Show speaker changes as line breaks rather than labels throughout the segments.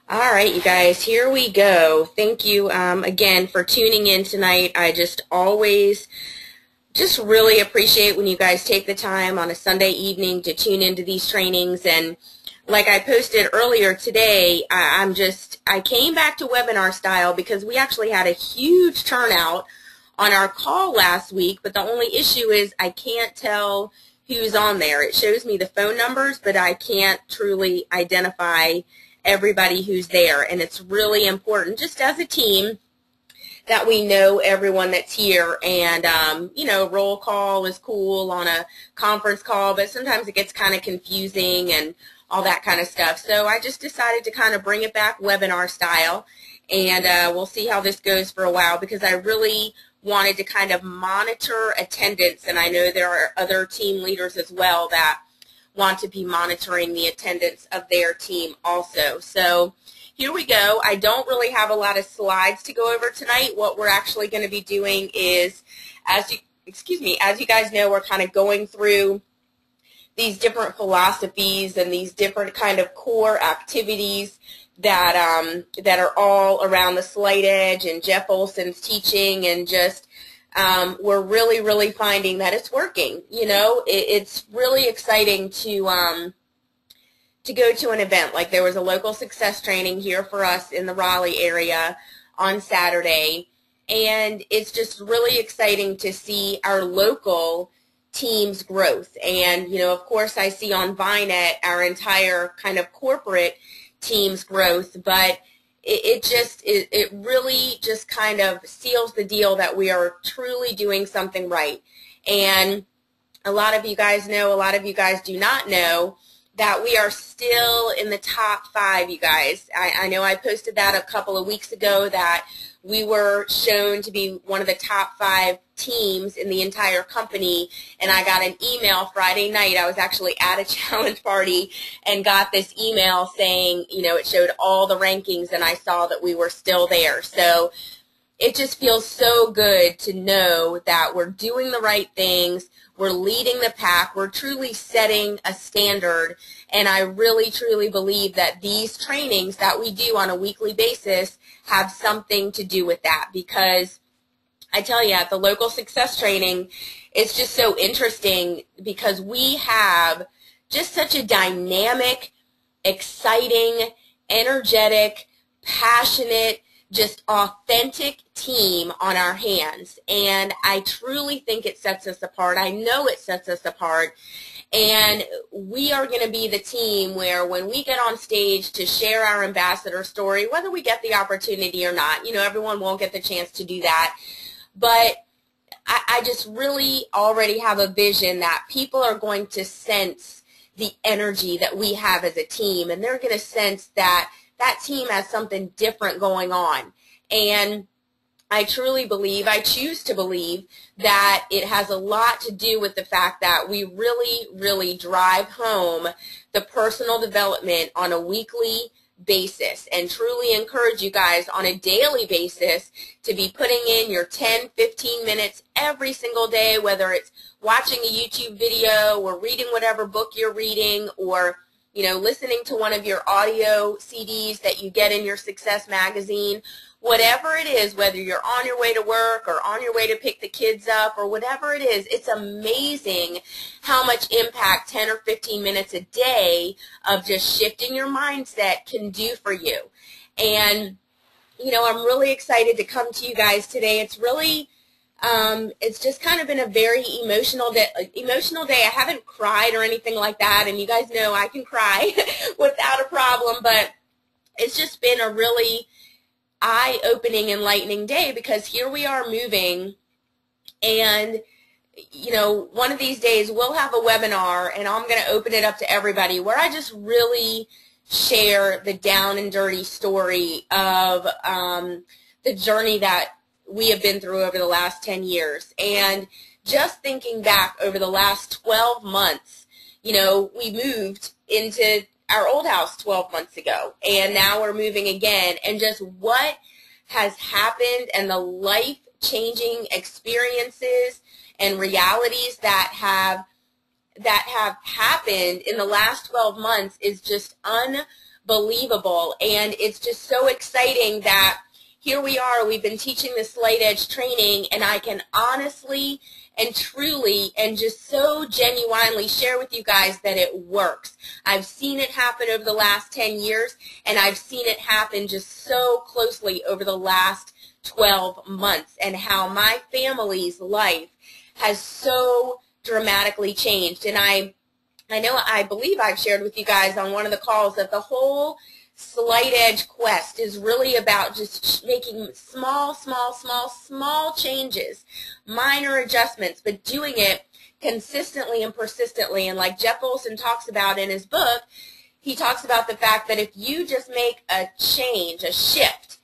All right, you guys, here we go. Thank you again for tuning in tonight. I just always really appreciate when you guys take the time on a Sunday evening to tune into these trainings. And like I posted earlier today, I came back to webinar style because we actually had a huge turnout on our call last week, but the only issue is I can't tell who's on there. It shows me the phone numbers, but I can't truly identify everybody who's there. And it's really important, just as a team, that we know everyone that's here. And, roll call is cool on a conference call, but sometimes it gets kind of confusing and all that kind of stuff. So I just decided to kind of bring it back webinar style, and we'll see how this goes for a while, because I really wanted to kind of monitor attendance, and I know there are other team leaders as well that want to be monitoring the attendance of their team also. So here we go. I don't really have a lot of slides to go over tonight. What we're actually going to be doing is, as you guys know, we're kind of going through these different philosophies and these different kind of core activities that are all around the slight edge and Jeff Olson's teaching, and just we're really finding that it's working. It's really exciting to go to an event. Like, there was a local success training here for us in the Raleigh area on Saturday, and it's just really exciting to see our local team's growth. And, of course, I see on Vinet our entire kind of corporate team's growth, but it really just kind of seals the deal that we are truly doing something right. And a lot of you guys know, a lot of you guys do not know, that we are still in the top 5, you guys. I know I posted that a couple of weeks ago, that we were shown to be one of the top 5 teams in the entire company, and I got an email Friday night. I was actually at a challenge party and got this email saying, it showed all the rankings, and I saw that we were still there. So it just feels so good to know that we're doing the right things. We're leading the pack. We're truly setting a standard. And I really, truly believe that these trainings that we do on a weekly basis have something to do with that. Because I tell you, at the local success training, it's just so interesting, because we have just such a dynamic, exciting, energetic, passionate, just authentic team on our hands. And I truly think it sets us apart. I know it sets us apart. And we are going to be the team where, when we get on stage to share our ambassador story, whether we get the opportunity or not, everyone won't get the chance to do that. But I just really already have a vision that people are going to sense the energy that we have as a team, and they're going to sense that that team has something different going on. And I truly believe, I choose to believe, that it has a lot to do with the fact that we really drive home the personal development on a weekly basis, and truly encourage you guys on a daily basis to be putting in your 10-15 minutes every single day, whether it's watching a YouTube video or reading whatever book you're reading, or listening to one of your audio CDs that you get in your Success magazine. Whatever it is, whether you're on your way to work or on your way to pick the kids up or whatever it is, it's amazing how much impact 10 or 15 minutes a day of just shifting your mindset can do for you. And, I'm really excited to come to you guys today. It's really, it's just kind of been a very emotional day. I haven't cried or anything like that, and you guys know I can cry without a problem, but it's just been a really eye-opening, enlightening day, because here we are moving, and one of these days we'll have a webinar, and I'm going to open it up to everybody, where I just really share the down and dirty story of the journey that we have been through over the last 10 years. And just thinking back over the last 12 months, we moved into our old house 12 months ago, and now we're moving again, and just what has happened, and the life-changing experiences and realities that have happened in the last 12 months is just unbelievable. And it's just so exciting that here we are. We've been teaching the Slight Edge training, and I can honestly and truly and just so genuinely share with you guys that it works. I've seen it happen over the last 10 years, and I've seen it happen just so closely over the last 12 months, and how my family's life has so dramatically changed. And I believe I've shared with you guys on one of the calls that the whole Slight Edge quest is really about just making small changes, minor adjustments, but doing it consistently and persistently. And like Jeff Olson talks about in his book, he talks about the fact that if you just make a change, a shift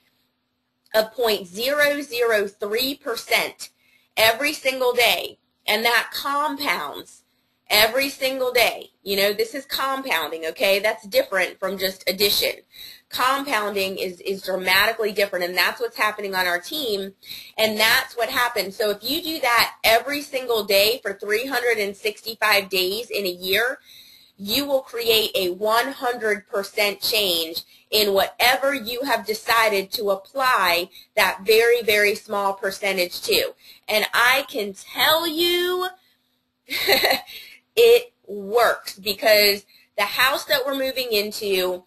of 0.003% every single day, and that compounds every single day. You know, this is compounding, okay? That's different from just addition. Compounding is dramatically different, and that's what's happening on our team, and that's what happens. So if you do that every single day for 365 days in a year, you will create a 100% change in whatever you have decided to apply that very, very small percentage to. And I can tell you it works, because the house that we're moving into,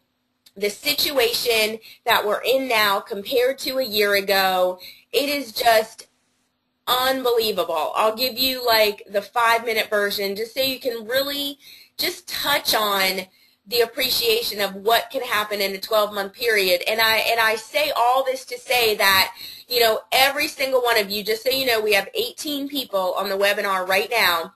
the situation that we're in now compared to a year ago, it is just unbelievable. I'll give you like the 5-minute version just so you can really just touch on the appreciation of what can happen in a 12-month period. And I say all this to say that, you know, every single one of you, just so you know, we have 18 people on the webinar right now.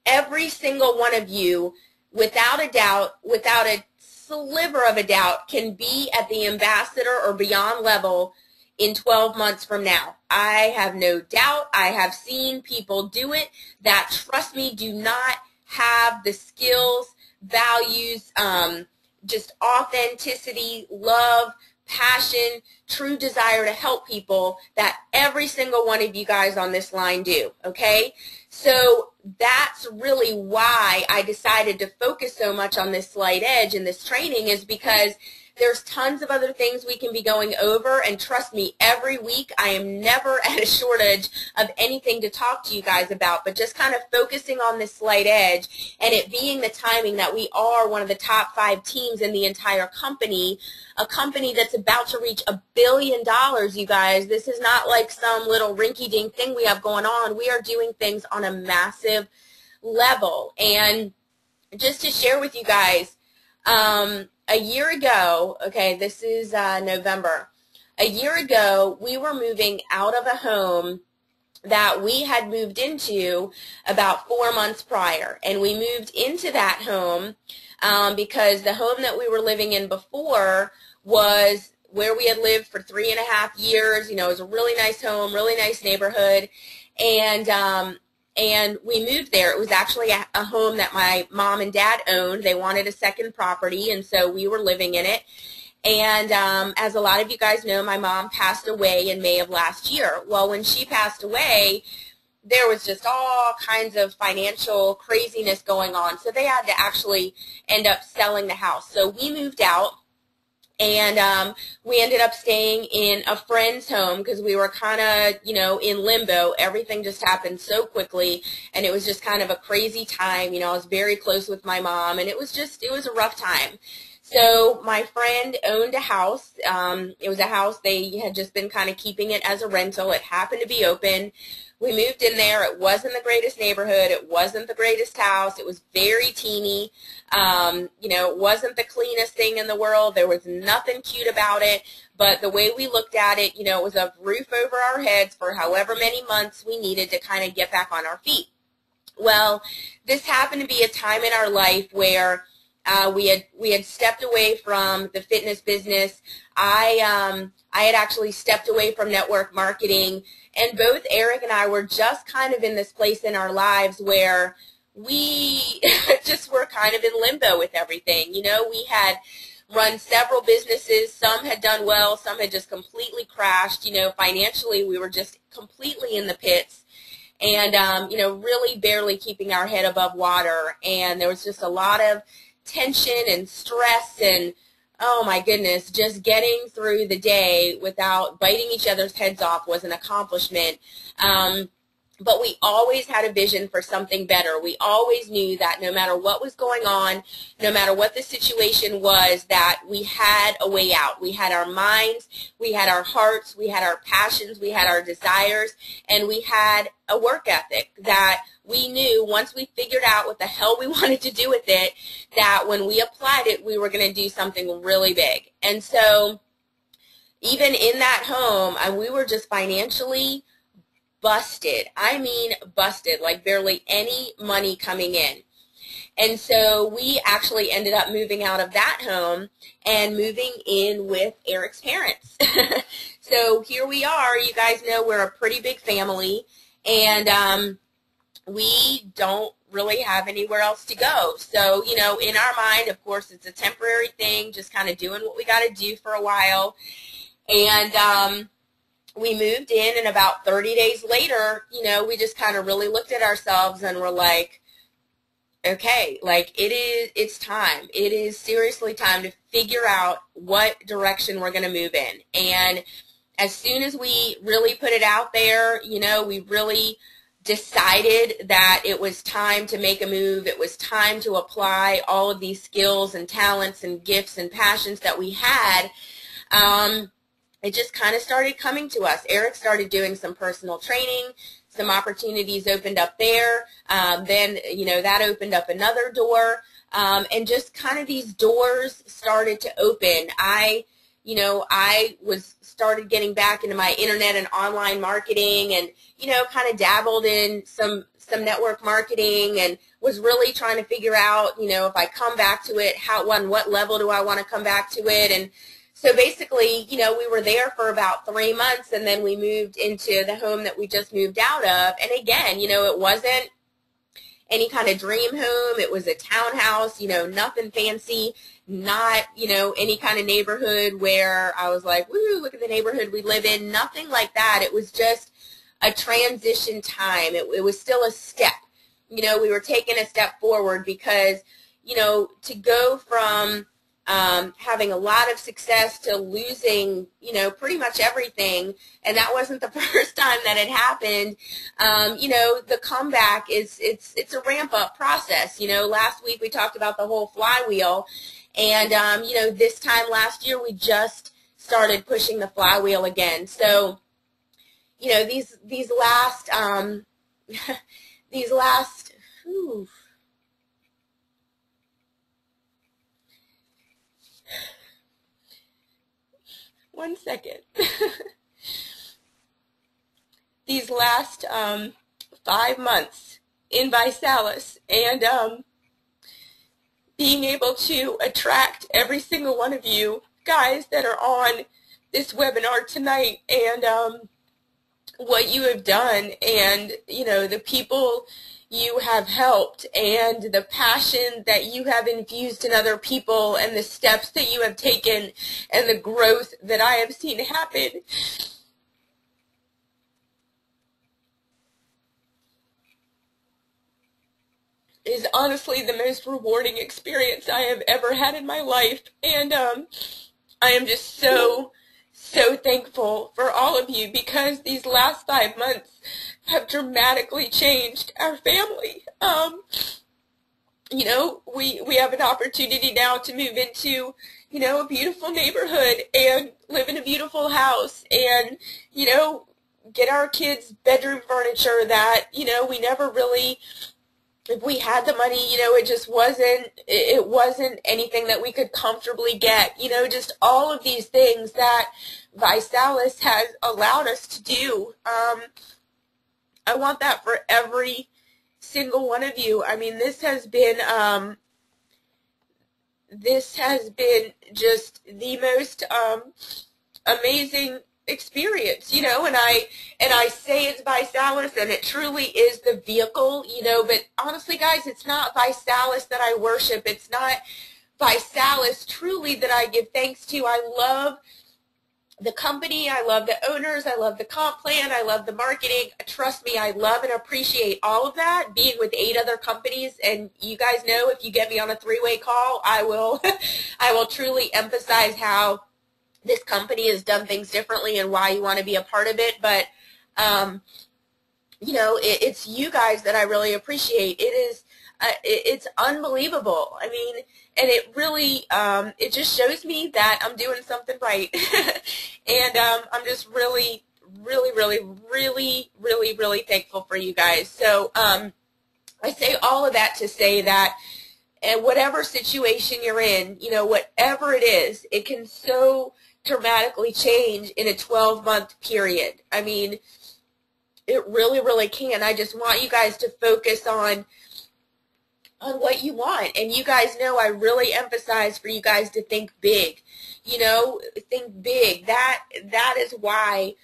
Every single one of you, without a doubt, without a sliver of a doubt, can be at the ambassador or beyond level in 12 months from now. I have no doubt. I have seen people do it that, trust me, do not have the skills, values, just authenticity, love, passion, true desire to help people that every single one of you guys on this line do, okay? So that's really why I decided to focus so much on this Slight Edge and this training, is because there's tons of other things we can be going over, and trust me, every week I am never at a shortage of anything to talk to you guys about, but just kind of focusing on this Slight Edge and it being the timing that we are one of the top 5 teams in the entire company, a company that's about to reach $1 billion, you guys. This is not like some little rinky-dink thing we have going on. We are doing things on a massive level. And just to share with you guys, a year ago, okay, this is November, a year ago, we were moving out of a home that we had moved into about 4 months prior. And we moved into that home because the home that we were living in before was where we had lived for 3.5 years. You know, it was a really nice home, really nice neighborhood. And we moved there. It was actually a home that my mom and dad owned. They wanted a second property, and so we were living in it. And as a lot of you guys know, my mom passed away in May of last year. Well, when she passed away, there was just all kinds of financial craziness going on. So they had to actually end up selling the house. So we moved out. And we ended up staying in a friend's home because we were kind of, you know, in limbo. Everything just happened so quickly, and it was just kind of a crazy time. You know, I was very close with my mom, and it was a rough time. So my friend owned a house. It was a house they had just been kind of keeping it as a rental. It happened to be open. We moved in there. It wasn't the greatest neighborhood. It wasn't the greatest house. It was very teeny. You know, it wasn't the cleanest thing in the world. There was nothing cute about it. But the way we looked at it, you know, it was a roof over our heads for however many months we needed to kind of get back on our feet. Well, this happened to be a time in our life where we had stepped away from the fitness business. I had actually stepped away from network marketing, and both Eric and I were just kind of in this place in our lives where we just were kind of in limbo with everything. You know, we had run several businesses. Some had done well. Some had just completely crashed. You know, financially, we were just completely in the pits. And, you know, really barely keeping our head above water. And there was just a lot of tension and stress and oh my goodness, just getting through the day without biting each other's heads off was an accomplishment. But we always had a vision for something better. We always knew that no matter what was going on, no matter what the situation was, that we had a way out. We had our minds, we had our hearts, we had our passions, we had our desires, and we had a work ethic that we knew once we figured out what the hell we wanted to do with it, that when we applied it, we were going to do something really big. And so even in that home, we were just financially busted. I mean busted, like barely any money coming in. And so we actually ended up moving out of that home and moving in with Eric's parents. So here we are. You guys know we're a pretty big family, and we don't really have anywhere else to go. So, you know, in our mind, of course, it's a temporary thing, just kind of doing what we got to do for a while. And we moved in, and about 30 days later, you know, we just kind of really looked at ourselves and were like, okay, like it's time. It is seriously time to figure out what direction we're going to move in. And as soon as we really put it out there, you know, we really decided that it was time to make a move. It was time to apply all of these skills and talents and gifts and passions that we had. It just kind of started coming to us. Eric started doing some personal training. Some opportunities opened up there. Then, you know, that opened up another door. And just kind of these doors started to open. I started getting back into my internet and online marketing, and, you know, kind of dabbled in some network marketing, and was really trying to figure out, you know, if I come back to it, what level do I want to come back to it. And so basically, you know, we were there for about 3 months, and then we moved into the home that we just moved out of. And again, you know, it wasn't any kind of dream home. It was a townhouse, you know, nothing fancy, not, you know, any kind of neighborhood where I was like, woo, look at the neighborhood we live in. Nothing like that. It was just a transition time. It was still a step. You know, we were taking a step forward because, you know, to go from having a lot of success to losing, you know, pretty much everything, and that wasn't the first time that it happened. You know, the comeback it's a ramp up process. You know, last week we talked about the whole flywheel, and you know, this time last year we just started pushing the flywheel again. So, you know, these last whew, one second. These last 5 months in Visalis, and being able to attract every single one of you guys that are on this webinar tonight, and what you have done, and, you know, the people you have helped, and the passion that you have infused in other people, and the steps that you have taken, and the growth that I have seen happen. Is honestly the most rewarding experience I have ever had in my life. And I am just so thankful for all of you, because these last 5 months have dramatically changed our family. You know, we have an opportunity now to move into, you know, a beautiful neighborhood and live in a beautiful house, and, you know, get our kids' bedroom furniture that, you know, we never really, if we had the money, you know, it wasn't anything that we could comfortably get. You know, just all of these things that Visalis has allowed us to do. I want that for every single one of you. I mean, this has been just the most amazing experience, you know, and I say it's Visalis, and it truly is the vehicle, you know, but honestly, guys, it's not Visalis that I worship. It's not Visalis truly that I give thanks to. I love the company, I love the owners, I love the comp plan, I love the marketing. Trust me, I love and appreciate all of that, being with 8 other companies, and you guys know if you get me on a 3-way call, I will I will truly emphasize how this company has done things differently and why you want to be a part of it. But you know, it's you guys that I really appreciate. It's unbelievable. I mean, and it really, it just shows me that I'm doing something right. And I'm just really, really, really, really, really, really thankful for you guys. So I say all of that to say that, and whatever situation you're in, you know, whatever it is, it can so dramatically change in a 12-month period. I mean, it really, really can. I just want you guys to focus on what you want. And you guys know I really emphasize for you guys to think big. You know, think big. That is why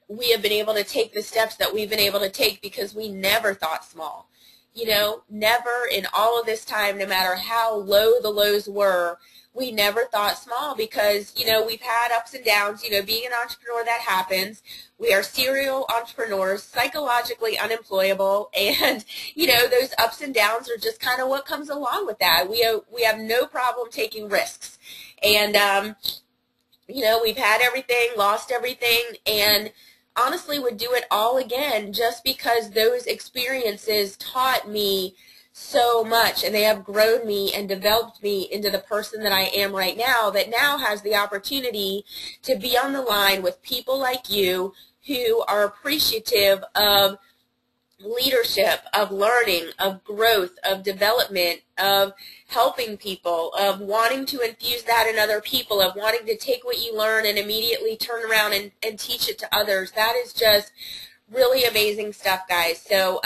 we have been able to take the steps that we've been able to take, because we never thought small. You know, never in all of this time, no matter how low the lows were, we never thought small, because, you know, we've had ups and downs. You know, being an entrepreneur, that happens. We are serial entrepreneurs, psychologically unemployable, and, you know, those ups and downs are just kind of what comes along with that. We have no problem taking risks. And, you know, we've had everything, lost everything, and honestly would do it all again, just because those experiences taught me so much, and they have grown me and developed me into the person that I am right now, that now has the opportunity to be on the line with people like you who are appreciative of leadership, of learning, of growth, of development, of helping people, of wanting to infuse that in other people, of wanting to take what you learn and immediately turn around and teach it to others. That is just really amazing stuff, guys. So,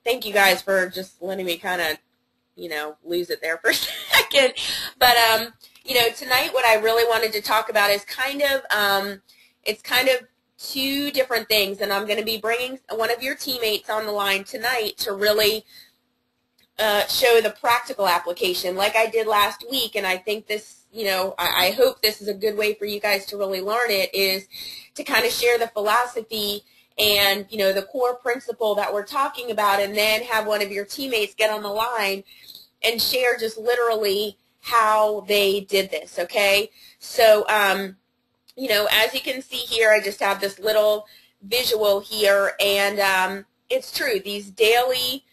thank you guys for just letting me kind of, you know, lose it there for a second. But, you know, tonight what I really wanted to talk about is kind of, it's kind of 2 different things, and I'm going to be bringing one of your teammates on the line tonight to really show the practical application like I did last week. And I think this, you know, I hope this is a good way for you guys to really learn it, is to kind of share the philosophy and, you know, the core principle that we're talking about, and then have one of your teammates get on the line and share just literally how they did this, okay? So, you know, as you can see here, I just have this little visual here, and it's true. These daily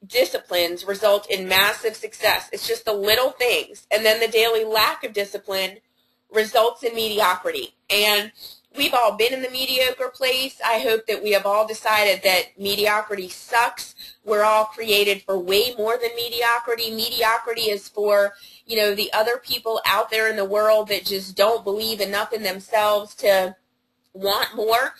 disciplines result in massive success. It's just the little things. And then the daily lack of discipline results in mediocrity. And we've all been in the mediocre place. I hope that we have all decided that mediocrity sucks. We're all created for way more than mediocrity. Mediocrity is for, you know, the other people out there in the world that just don't believe enough in themselves to want more.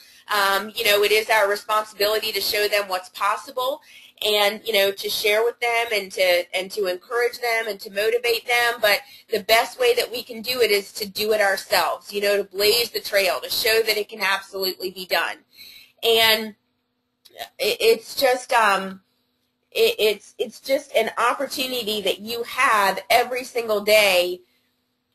You know, it is our responsibility to show them what's possible, and, you know, to share with them and to encourage them and to motivate them. But the best way that we can do it is to do it ourselves, you know, to blaze the trail, to show that it can absolutely be done. And it's just it's just an opportunity that you have every single day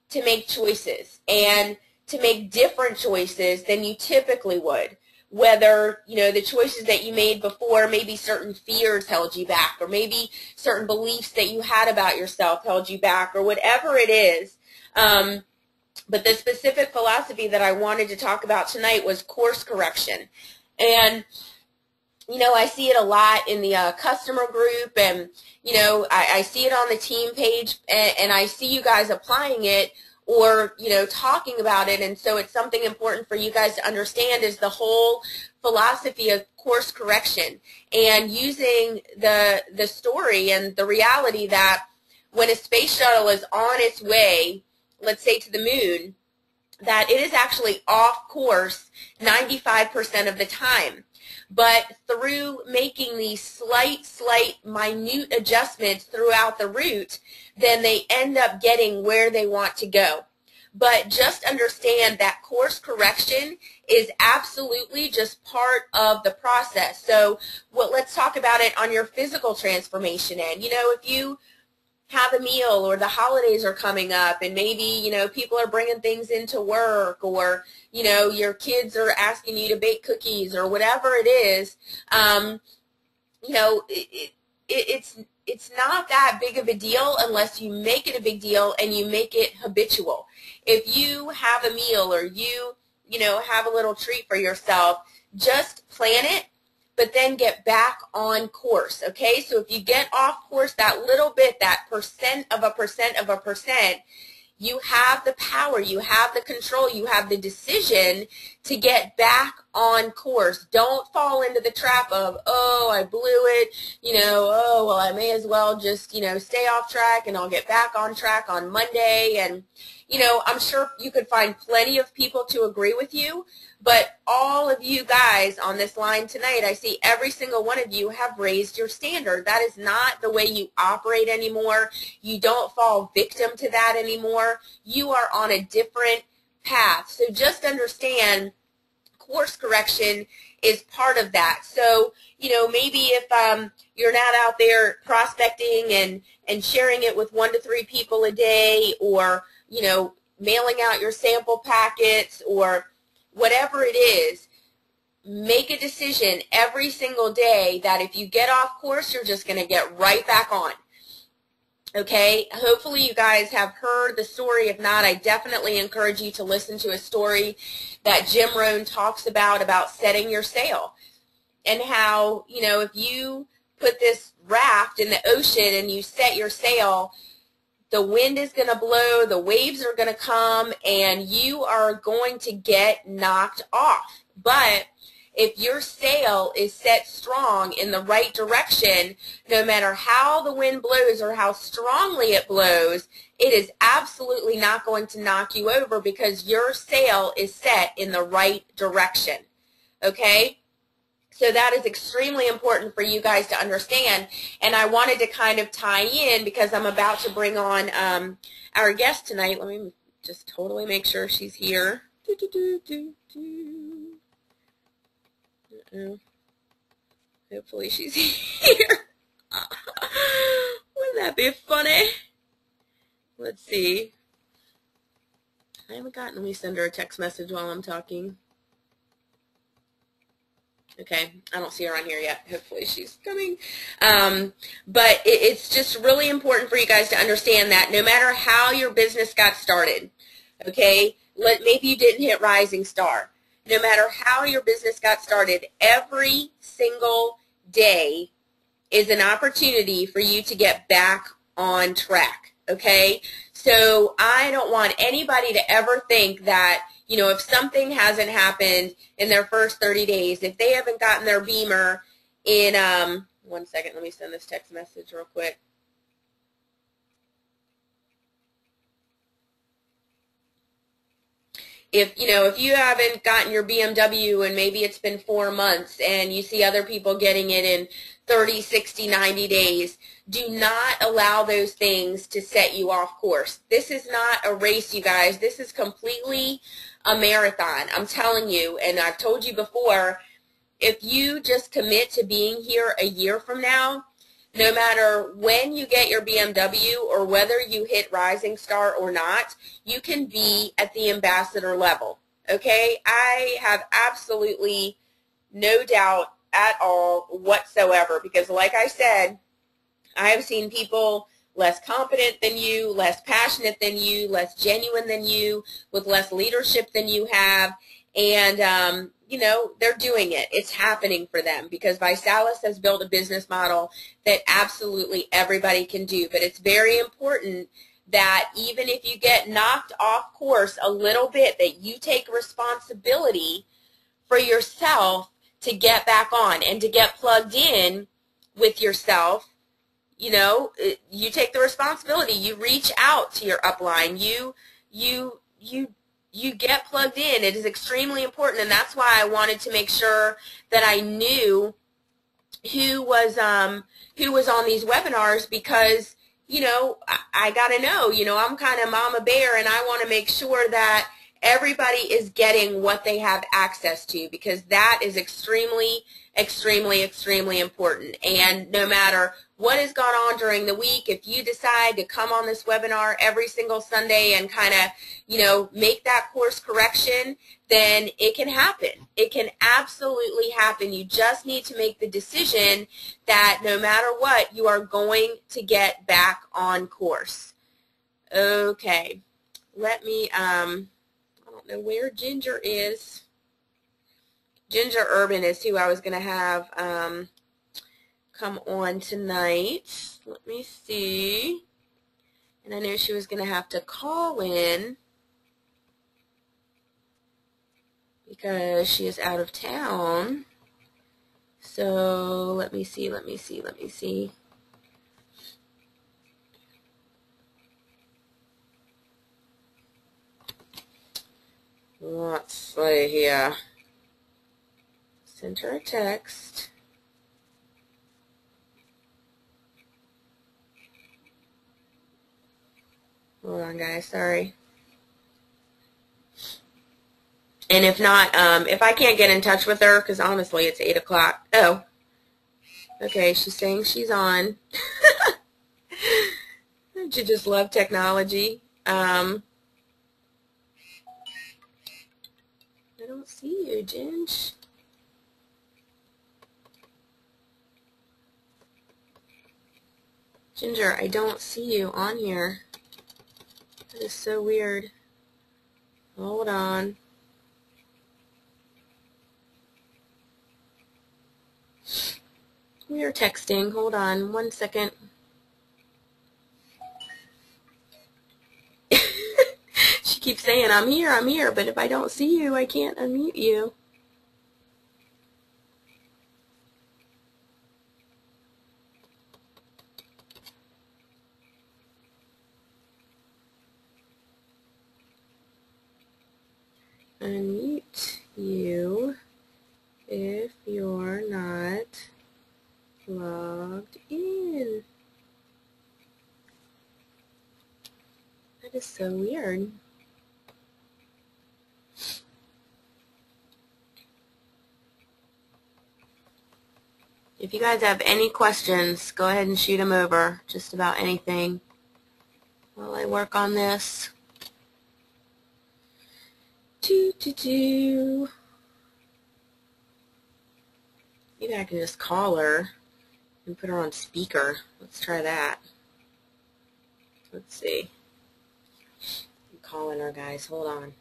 to make choices, and to make different choices than you typically would. Whether, you know, the choices that you made before, maybe certain fears held you back, or maybe certain beliefs that you had about yourself held you back, or whatever it is. But the specific philosophy that I wanted to talk about tonight was course correction. And, you know, I see it a lot in the customer group, and, you know, I see it on the team page, and I see you guys applying it, or, you know, talking about it. And so it's something important for you guys to understand, is the whole philosophy of course correction, and using the story and the reality that when a space shuttle is on its way, let's say to the moon, that it is actually off course 95% of the time. But through making these slight, minute adjustments throughout the route, then they end up getting where they want to go. But just understand that course correction is absolutely just part of the process. So let's talk about it on your physical transformation end. You know, have a meal, or the holidays are coming up and maybe, you know, people are bringing things into work, or, you know, your kids are asking you to bake cookies or whatever it is, you know, it's not that big of a deal unless you make it a big deal and you make it habitual. If you have a meal, or you know, have a little treat for yourself, just plan it, but then get back on course, okay? So if you get off course that little bit, that percent of a percent of a percent, you have the power, you have the control, you have the decision to get back on course. Don't fall into the trap of, oh, I blew it, you know, oh, well, I may as well just, you know, stay off track and I'll get back on track on Monday. And, you know, I'm sure you could find plenty of people to agree with you, but all of you guys on this line tonight, I see every single one of you have raised your standard. That is not the way you operate anymore. You don't fall victim to that anymore. You are on a different path. So just understand, course correction is part of that. So, you know, maybe if you're not out there prospecting and sharing it with 1 to 3 people a day, or, you know, mailing out your sample packets, or whatever it is, make a decision every single day that if you get off course, you're just going to get right back on. Okay, hopefully you guys have heard the story. If not, I definitely encourage you to listen to a story that Jim Rohn talks about setting your sail, and how, you know, if you put this raft in the ocean and you set your sail, the wind is going to blow, the waves are going to come, and you are going to get knocked off. But if your sail is set strong in the right direction, no matter how the wind blows or how strongly it blows, it is absolutely not going to knock you over, because your sail is set in the right direction. Okay? So that is extremely important for you guys to understand, and I wanted to kind of tie in because I'm about to bring on our guest tonight. Let me just totally make sure she's here. Hopefully she's here. Wouldn't that be funny? Let's see. I haven't gotten, let me send her a text message while I'm talking. Okay, I don't see her on here yet. Hopefully she's coming. But it's just really important for you guys to understand that no matter how your business got started, okay, maybe you didn't hit Rising Star. No matter how your business got started, every single day is an opportunity for you to get back on track, okay? So I don't want anybody to ever think that, you know, if something hasn't happened in their first 30 days, if they haven't gotten their Beamer in, 1 second, let me send this text message real quick. If, you know, if you haven't gotten your BMW and maybe it's been 4 months and you see other people getting it in 30, 60, 90 days, do not allow those things to set you off course. This is not a race, you guys. This is completely a marathon. I'm telling you, and I've told you before, if you just commit to being here a year from now, no matter when you get your BMW or whether you hit Rising Star or not, you can be at the ambassador level, okay? I have absolutely no doubt at all whatsoever, because like I said, I have seen people less competent than you, less passionate than you, less genuine than you, with less leadership than you have, and you know, they're doing it. It's happening for them because Visalis has built a business model that absolutely everybody can do. But it's very important that even if you get knocked off course a little bit, that you take responsibility for yourself to get back on and to get plugged in with yourself. You know, you take the responsibility. You reach out to your upline. You get plugged in. It is extremely important, and that's why I wanted to make sure that I knew who was on these webinars, because, you know, I got to know, you know, I'm kind of mama bear, and I want to make sure that everybody is getting what they have access to, because that is extremely, extremely, extremely important. And no matter what has gone on during the week. If you decide to come on this webinar every single Sunday and kind of, you know, make that course correction, then it can happen. It can absolutely happen. You just need to make the decision that no matter what, you are going to get back on course. Okay. Let me, I don't know where Ginger is. Ginger Urban is who I was going to have come on tonight. Let me see. And I know she was going to have to call in because she is out of town. So let me see. Let's see here. Send her a text. Hold on, guys. Sorry. And if not, if I can't get in touch with her, because honestly, it's 8 o'clock. Oh. Okay, she's saying she's on. Don't you just love technology? I don't see you, Ginge. Ginger, I don't see you on here. That is so weird. Hold on. We are texting. Hold on 1 second. She keeps saying, I'm here, but if I don't see you, I can't unmute you. Unmute you if you're not logged in. That is so weird. If you guys have any questions, go ahead and shoot them over. Just about anything while I work on this. Maybe I can just call her and put her on speaker. Let's try that. Let's see. I'm calling her, guys. Hold on.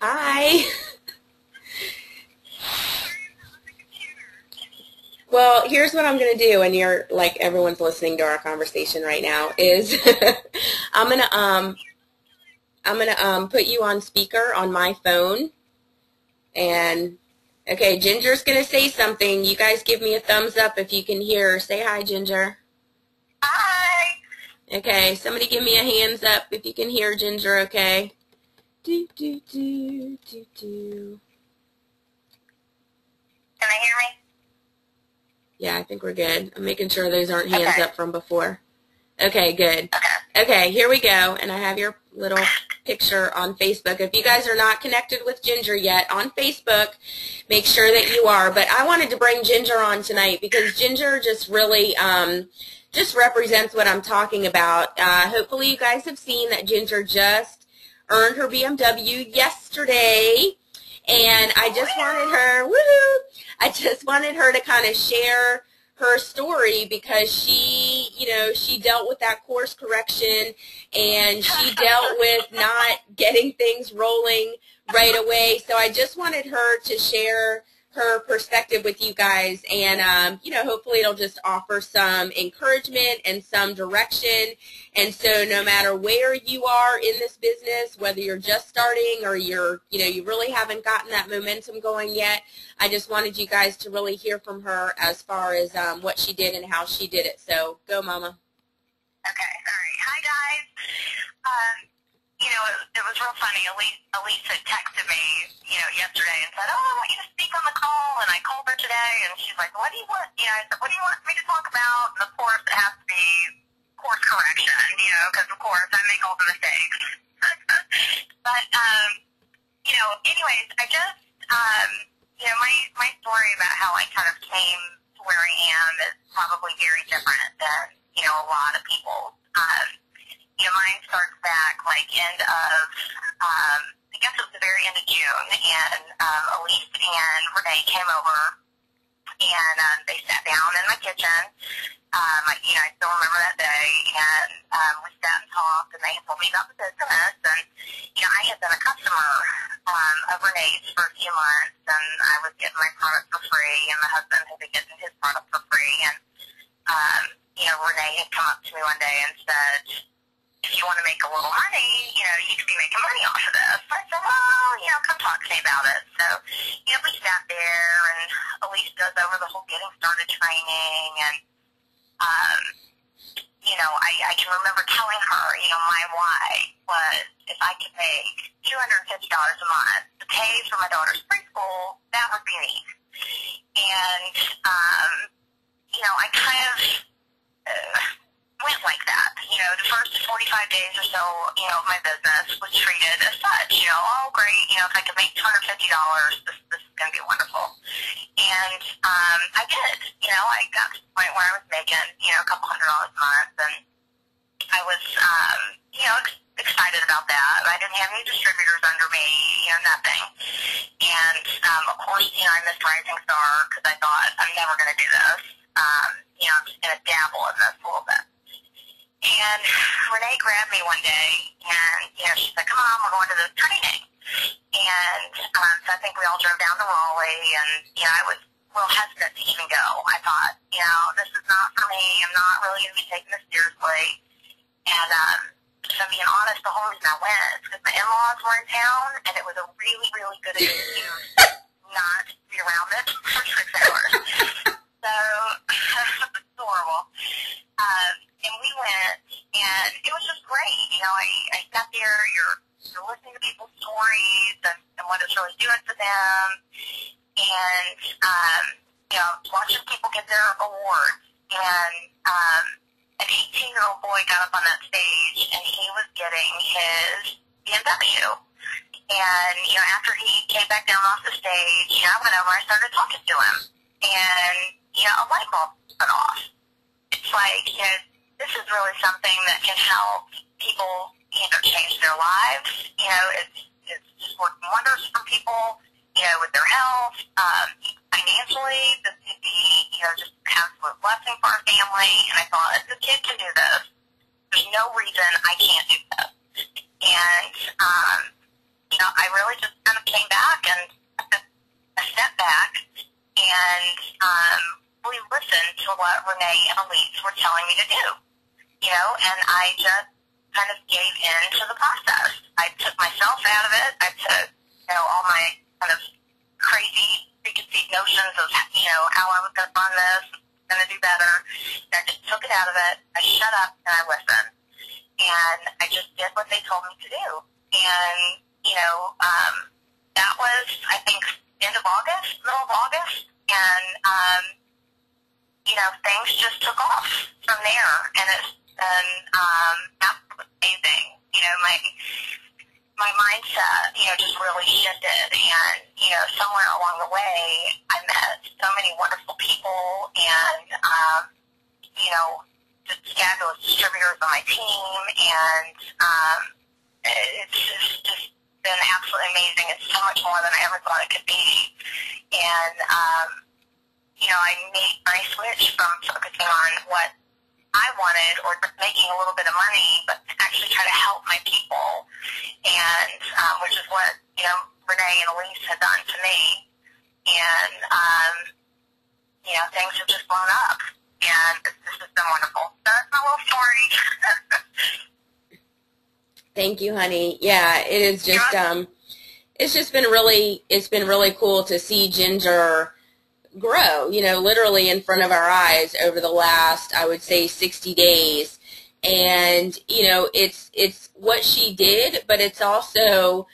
Hi. Well, here's what I'm going to do, and you're like everyone's listening to our conversation right now, is I'm going to put you on speaker on my phone. And okay, Ginger's going to say something. You guys give me a thumbs up if you can hear her. Say hi, Ginger.
Hi.
Okay, somebody give me a hands up if you can hear Ginger, okay? Do, do, do, do, do.
Can I hear me?
Yeah, I think we're good. I'm making sure those aren't hands up from before. Okay, good. Okay, here we go. And I have your little picture on Facebook. If you guys are not connected with Ginger yet on Facebook, make sure that you are. But I wanted to bring Ginger on tonight because Ginger just really just represents what I'm talking about. Hopefully you guys have seen that Ginger just earned her BMW yesterday. And I just wanted her, woohoo! I just wanted her to kind of share her story because she, you know, she dealt with that course correction and she dealt with not getting things rolling right away. So I just wanted her to share her perspective with you guys, and you know, hopefully it'll just offer some encouragement and some direction. And so no matter where you are in this business, whether you're just starting or you're, you know, you really haven't gotten that momentum going yet, I just wanted you guys to really hear from her as far as what she did and how she did it. So go, Mama.
Okay, sorry. Hi, guys. You know, it was real funny. Alyse had texted me, you know, yesterday and said, oh, I want you to speak on the call. And I called her today, and she's like, what do you want? You know, I said, what do you want me to talk about? And, of course, it has to be course correction, you know, because of course I make all the mistakes. But, you know, anyways, I just, you know, my story about how I kind of came to where I am is probably very different than, you know, a lot of people's. You know, mine starts back like end of, I guess it was the very end of June, and Alyse and Renee came over, and they sat down in my kitchen. You know, I still remember that day, and we sat and talked, and they told me about the business, and, you know, I had been a customer of Renee's for a few months, and I was getting my product for free, and my husband had been getting his product for free, and, you know, Renee had come up to me one day and said, if you want to make a little money, you know, you could be making money off of this. So I said, well, you know, come talk to me about it. So, you know, we sat there, and Alyse goes over the whole getting started training, and, you know, I can remember telling her, you know, my why was if I could make $250 a month to pay for my daughter's preschool, that would be neat. And, you know, I kind of went like that. You know, the first 45 days or so, you know, my business was treated as such. You know, oh, great, you know, if I could make $250, this is going to be wonderful. And I did. You know, I got to the point where I was making, you know, a couple $100 a month, and I was, you know, excited about that. I didn't have any distributors under me, you know, nothing. And, of course, you know, I missed Rising Star because I thought, I'm never going to do this. You know, I'm just going to dabble in this a little bit. And Renee grabbed me one day, and, you know, she said, come on, we're going to this training. And so I think we all drove down to Raleigh, and, you know, I was real hesitant to even go. I thought, you know, this is not for me. I'm not really going to be taking this seriously. And so being honest, the whole reason I went is because my in-laws were in town, and it was a really, really good excuse not to be around it for 6 hours. So it was horrible. And we went, and it was just great. You know, I sat there, you're listening to people's stories and what it's really doing for them. And, you know, watching people get their awards. And an 18-year-old boy got up on that stage, and he was getting his BMW. And, you know, after he came back down off the stage, you know, I went over and I started talking to him. And, you know, a light bulb went off. It's like, you know, this is really something that can help people, you know, change their lives. You know, it's just working wonders for people, you know, with their health. Financially, this could be, you know, just an absolute blessing for our family. And I thought, if the kid can do this, there's no reason I can't do this. And, you know, I really just kind of came back and I stepped back and we listened to what Renee and Alyse were telling me to do. You know, and I just kind of gave in to the process. I took myself out of it. I took, you know, all my kind of crazy preconceived notions of, you know, how I was going to run this, going to do better. And I just took it out of it. I shut up and I listened. And I just did what they told me to do. And, you know, that was, I think, end of August, middle of August. And, you know, things just took off from there. And it's been absolutely amazing. You know, my mindset, you know, just really shifted. And, you know, somewhere along the way, I met so many wonderful people and, you know, just fabulous distributors on my team. And it's just been absolutely amazing. It's so much more than I ever thought it could be. And, you know, I made my switch from focusing on what I wanted or just making a little bit of money, but to actually try to help my people, and which is what, you know, Renee and Alyse had done to me. And, you know, things have just blown up, and this has been wonderful. So that's my little story.
Thank you, honey. Yeah, it is just, it's just been really, it's been really cool to see Ginger grow, you know, literally in front of our eyes over the last, I would say, 60 days. And, you know, it's what she did, but it's also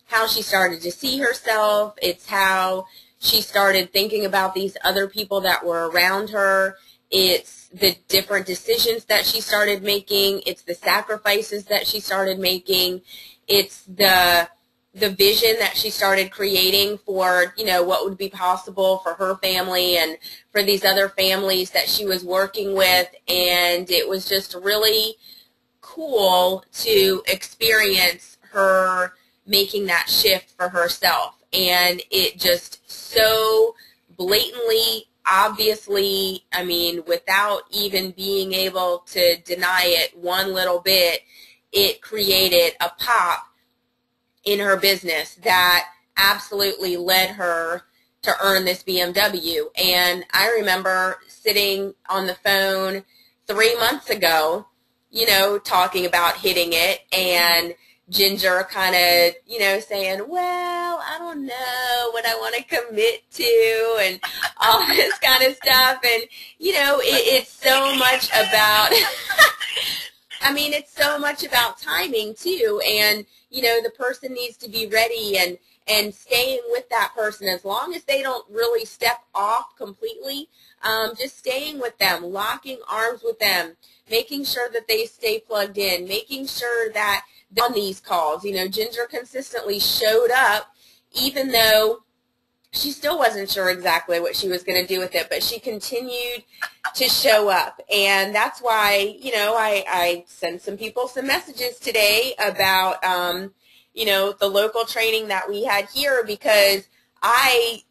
how she started to see herself. It's how she started thinking about these other people that were around her. It's the different decisions that she started making. It's the sacrifices that she started making. It's the vision that she started creating for, you know, what would be possible for her family and for these other families that she was working with. And it was just really cool to experience her making that shift for herself. And it just so blatantly, obviously, I mean, without even being able to deny it one little bit, it created a pop in her business that absolutely led her to earn this BMW. And I remember sitting on the phone 3 months ago, you know, talking about hitting it, and Ginger kind of, you know, saying, well, I don't know what I want to commit to and all this kind of stuff. And, you know, it's so much about, I mean, it's so much about timing too. And, you know, the person needs to be ready, and staying with that person as long as they don't really step off completely, just staying with them, locking arms with them, making sure that they stay plugged in, making sure that on these calls, you know, Ginger consistently showed up even though she still wasn't sure exactly what she was going to do with it, but she continued to show up. And that's why, you know, I sent some people some messages today about, you know, the local training that we had here, because I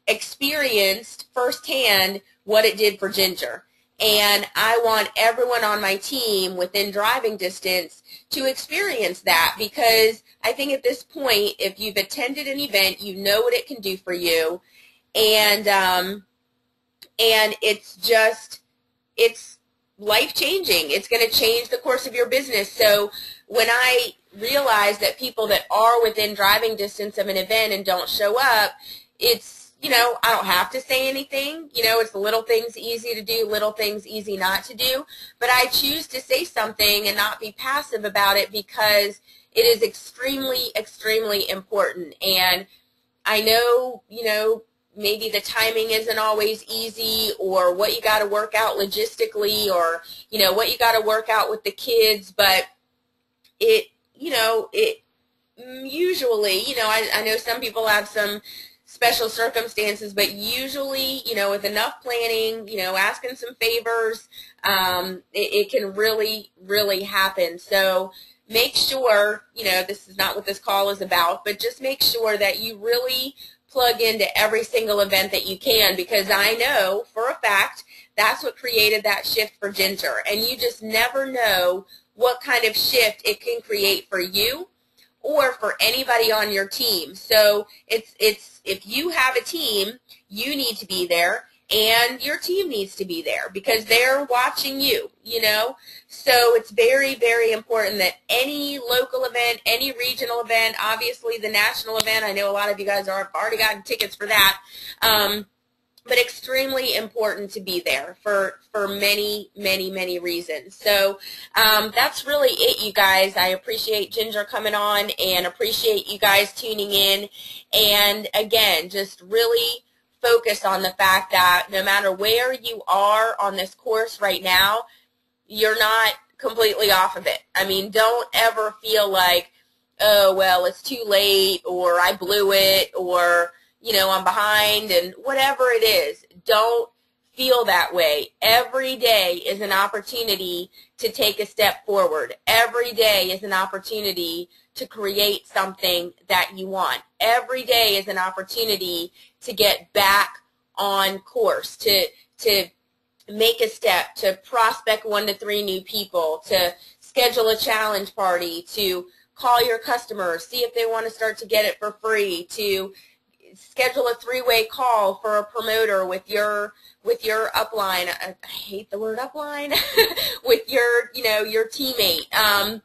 experienced firsthand what it did for Ginger. And I want everyone on my team within driving distance to experience that, because I think at this point, if you've attended an event, you know what it can do for you. And it's just, it's life-changing. It's going to change the course of your business. So when I realize that people that are within driving distance of an event and don't show up, it's, you know, I don't have to say anything. You know, it's the little things easy to do, little things easy not to do. But I choose to say something and not be passive about it, because it is extremely, extremely important. And I know, you know, maybe the timing isn't always easy, or what you got to work out logistically, or, you know, what you got to work out with the kids. But it, you know, it usually, you know, I know some people have some special circumstances, but usually, you know, with enough planning, you know, asking some favors, it can really, really happen. So make sure, you know, this is not what this call is about, but just make sure that you really plug into every single event that you can, because I know for a fact that's what created that shift for Ginger. And you just never know what kind of shift it can create for you or for anybody on your team. So it's if you have a team, you need to be there, and your team needs to be there, because they're watching you, you know. So it's very, very important that any local event, any regional event, obviously the national event, I know a lot of you guys have already gotten tickets for that, but extremely important to be there for many, many, many reasons. So that's really it, you guys. I appreciate Ginger coming on, and appreciate you guys tuning in. And again, just really focus on the fact that no matter where you are on this course right now, you're not completely off of it. I mean, don't ever feel like, oh, well, it's too late, or I blew it, or, you know, I'm behind, and whatever it is. Don't feel that way. Every day is an opportunity to take a step forward. Every day is an opportunity to create something that you want. Every day is an opportunity to get back on course, to make a step, to prospect 1 to 3 new people, to schedule a challenge party, to call your customers, see if they want to start to get it for free, to schedule a 3-way call for a promoter with your upline. I hate the word upline. With your, you know, your teammate.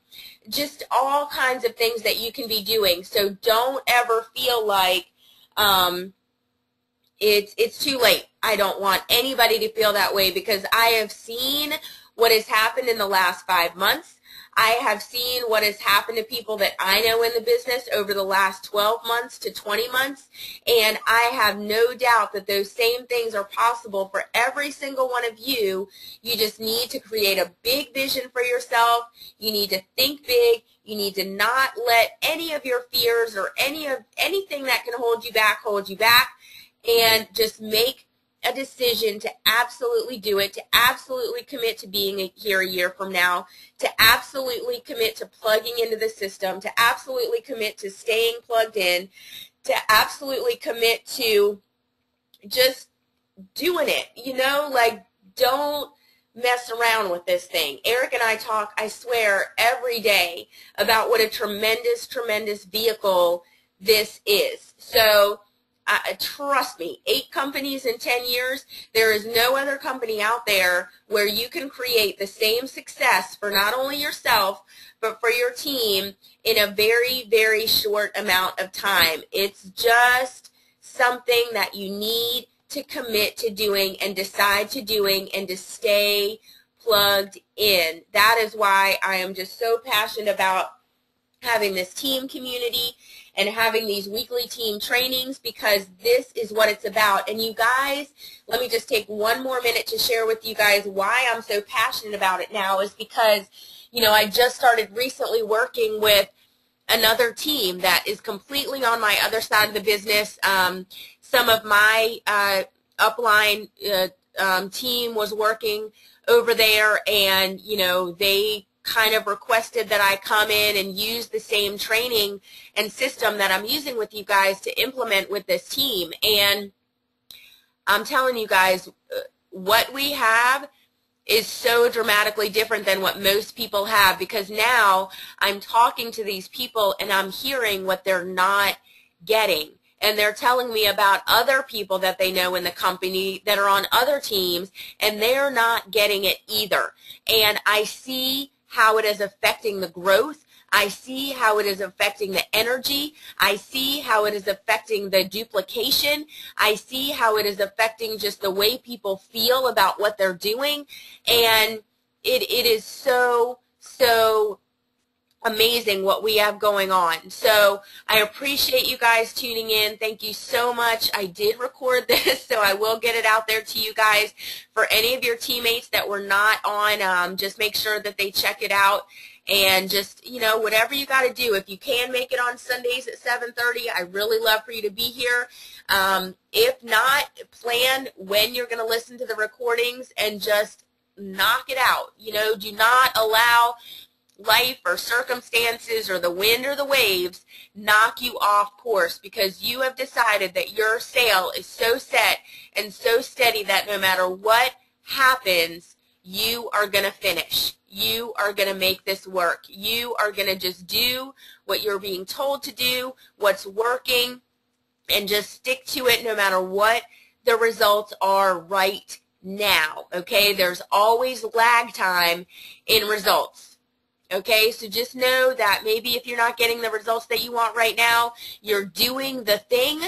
Just all kinds of things that you can be doing. So don't ever feel like it's too late. I don't want anybody to feel that way, because I have seen what has happened in the last 5 months. I have seen what has happened to people that I know in the business over the last 12 months to 20 months, and I have no doubt that those same things are possible for every single one of you. You just need to create a big vision for yourself. You need to think big. You need to not let any of your fears or anything that can hold you back, and just make a decision to absolutely do it, to absolutely commit to being here a year from now, to absolutely commit to plugging into the system, to absolutely commit to staying plugged in, to absolutely commit to just doing it. You know, like, don't mess around with this thing. Eric and I talk, I swear, every day about what a tremendous, tremendous vehicle this is. So trust me, 8 companies in 10 years, there is no other company out there where you can create the same success for not only yourself, but for your team in a very, very short amount of time. It's just something that you need to commit to doing and decide to doing and to stay plugged in. That is why I am just so passionate about having this team community and having these weekly team trainings, because this is what it's about. And you guys, let me just take one more minute to share with you guys why I'm so passionate about it now is because, you know, I just started recently working with another team that is completely on my other side of the business. Some of my upline team was working over there, and, you know, they kind of requested that I come in and use the same training and system that I'm using with you guys to implement with this team. And I'm telling you guys, what we have is so dramatically different than what most people have, because now I'm talking to these people and I'm hearing what they're not getting. And they're telling me about other people that they know in the company that are on other teams, and they're not getting it either. And I see how it is affecting the growth. I see how it is affecting the energy. I see how it is affecting the duplication. I see how it is affecting just the way people feel about what they're doing. And it is so, so amazing what we have going on. So I appreciate you guys tuning in. Thank you so much. I did record this, so I will get it out there to you guys. For any of your teammates that were not on, just make sure that they check it out. And just, you know, whatever you got to do. If you can make it on Sundays at 7:30, I really love for you to be here. If not, plan when you're going to listen to the recordings and just knock it out. You know, do not allow life or circumstances or the wind or the waves knock you off course, because you have decided that your sail is so set and so steady that no matter what happens, you are going to finish. You are going to make this work. You are going to just do what you're being told to do, what's working, and just stick to it no matter what the results are right now. Okay? There's always lag time in results. Okay? So just know that maybe if you're not getting the results that you want right now, you're doing the thing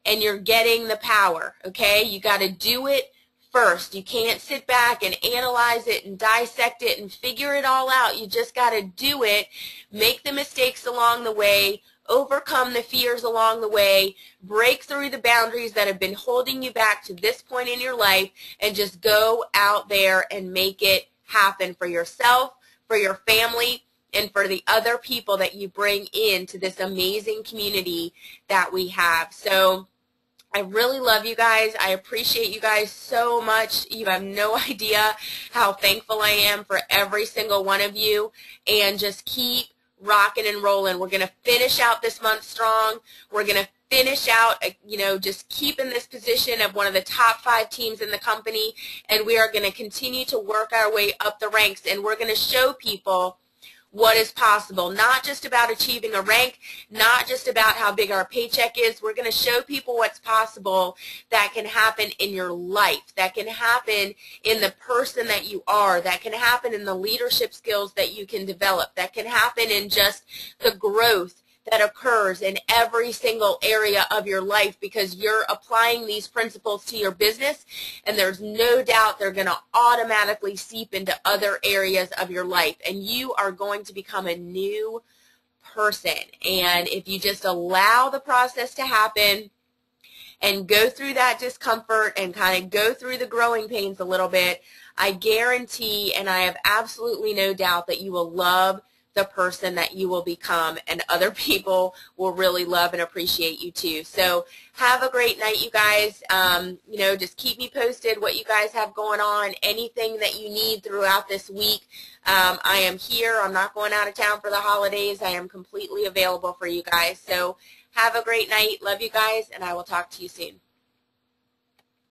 and you're getting the power. Okay? You got to do it first. You can't sit back and analyze it and dissect it and figure it all out. You just got to do it, make the mistakes along the way, overcome the fears along the way, break through the boundaries that have been holding you back to this point in your life, and just go out there and make it happen for yourself, for your family, and for the other people that you bring into this amazing community that we have. So I really love you guys. I appreciate you guys so much. You have no idea how thankful I am for every single one of you. And just keep rocking and rolling. We're going to finish out this month strong. We're going to finish out, you know, just keep in this position of one of the top 5 teams in the company. And we are going to continue to work our way up the ranks. And we're going to show people what is possible, not just about achieving a rank, not just about how big our paycheck is. We're going to show people what's possible that can happen in your life, that can happen in the person that you are, that can happen in the leadership skills that you can develop, that can happen in just the growth that occurs in every single area of your life, because you're applying these principles to your business, and there's no doubt they're going to automatically seep into other areas of your life, and you are going to become a new person. And if you just allow the process to happen and go through that discomfort and kind of go through the growing pains a little bit, I guarantee, and I have absolutely no doubt, that you will love the person that you will become, and other people will really love and appreciate you too. So have a great night, you guys. You know, just keep me posted what you guys have going on, anything that you need throughout this week. I am here. I'm not going out of town for the holidays. I am completely available for you guys. So have a great night. Love you guys, and I will talk to you soon.